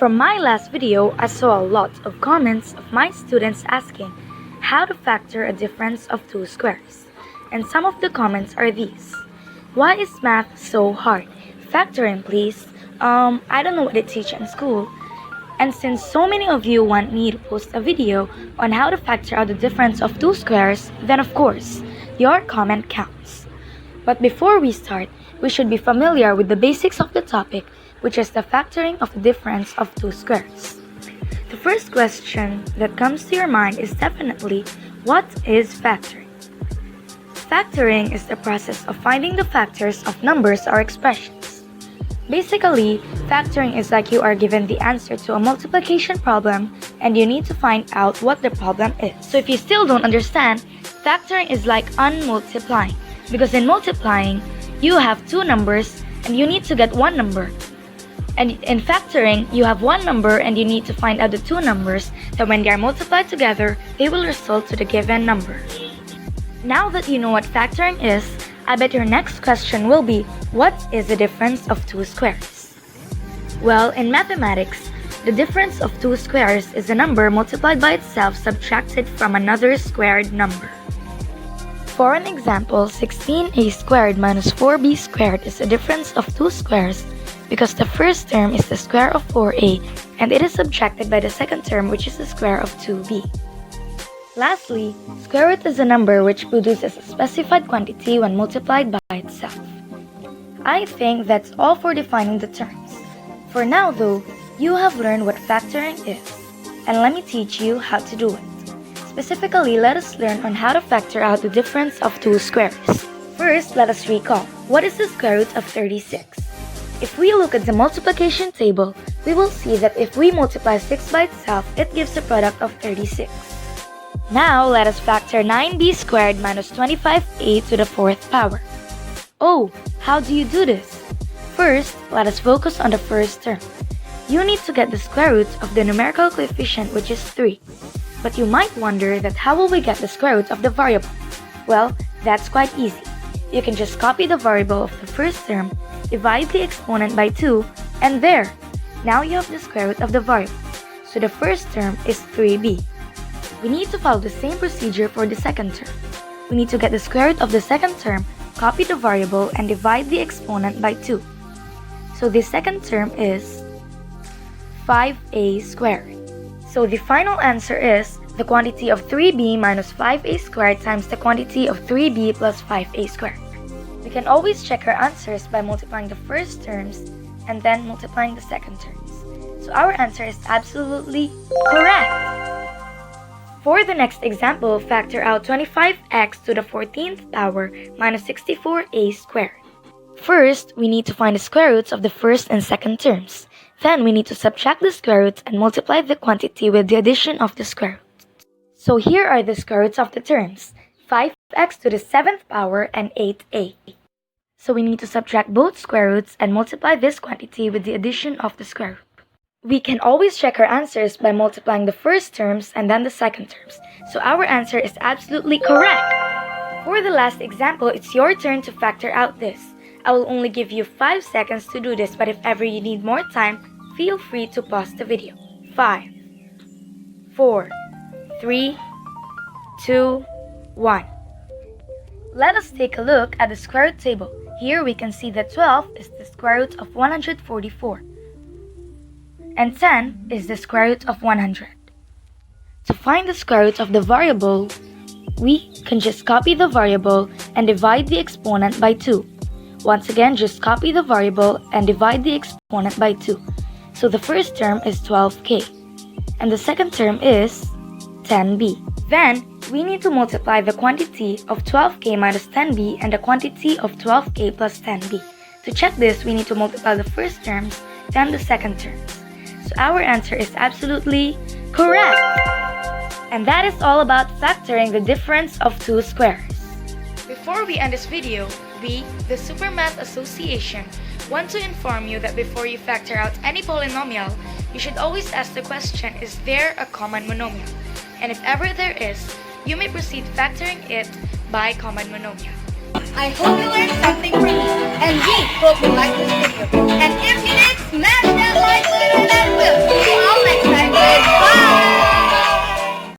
From my last video, I saw a lot of comments of my students asking how to factor a difference of two squares. And some of the comments are these. Why is math so hard? Factoring, please. I don't know what they teach in school. And since so many of you want me to post a video on how to factor out the difference of two squares, then of course, your comment counts. But before we start, we should be familiar with the basics of the topic, which is the factoring of the difference of two squares. The first question that comes to your mind is definitely, what is factoring? Factoring is the process of finding the factors of numbers or expressions. Basically, factoring is like you are given the answer to a multiplication problem and you need to find out what the problem is. So if you still don't understand, factoring is like unmultiplying, because in multiplying, you have two numbers and you need to get one number. And in factoring, you have one number and you need to find out the two numbers that when they are multiplied together, they will result to the given number. Now that you know what factoring is, I bet your next question will be, what is the difference of two squares? Well, in mathematics, the difference of two squares is a number multiplied by itself subtracted from another squared number. For an example, 16a squared minus 4b squared is the difference of two squares because the first term is the square of 4a and it is subtracted by the second term, which is the square of 2b. Lastly, square root is a number which produces a specified quantity when multiplied by itself. I think that's all for defining the terms. For now though, you have learned what factoring is, and let me teach you how to do it. Specifically, let us learn on how to factor out the difference of two squares. First, let us recall, what is the square root of 36? If we look at the multiplication table, we will see that if we multiply 6 by itself, it gives a product of 36. Now, let us factor 9b squared minus 25a to the fourth power. Oh, how do you do this? First, let us focus on the first term. You need to get the square root of the numerical coefficient, which is 3. But you might wonder that how will we get the square root of the variable? Well, that's quite easy. You can just copy the variable of the first term, divide the exponent by 2, and there! Now you have the square root of the variable. So the first term is 3b. We need to follow the same procedure for the second term. We need to get the square root of the second term, copy the variable, and divide the exponent by 2. So the second term is 5a squared. So the final answer is the quantity of 3b minus 5a squared times the quantity of 3b plus 5a squared. We can always check our answers by multiplying the first terms and then multiplying the second terms. So our answer is absolutely correct! For the next example, factor out 25x to the 14th power minus 64a squared. First, we need to find the square roots of the first and second terms. Then we need to subtract the square roots and multiply the quantity with the addition of the square roots. So here are the square roots of the terms, 5x to the 7th power and 8a. So we need to subtract both square roots and multiply this quantity with the addition of the square root. We can always check our answers by multiplying the first terms and then the second terms. So our answer is absolutely correct! For the last example, it's your turn to factor out this. I will only give you 5 seconds to do this, but if ever you need more time, feel free to pause the video. 5, 4, 3, 2, 1. Let us take a look at the square root table. Here we can see that 12 is the square root of 144. And 10 is the square root of 100. To find the square root of the variable, we can just copy the variable and divide the exponent by 2. Once again, just copy the variable and divide the exponent by 2. So the first term is 12k, and the second term is 10b. Then, we need to multiply the quantity of 12k minus 10b and the quantity of 12k plus 10b. To check this, we need to multiply the first terms, then the second terms. So our answer is absolutely correct! And that is all about factoring the difference of two squares. Before we end this video, we, the Supermath Association, want to inform you that before you factor out any polynomial, you should always ask the question, is there a common monomial? And if ever there is, you may proceed factoring it by common monomial. I hope you learned something from me, and we hope you like this video.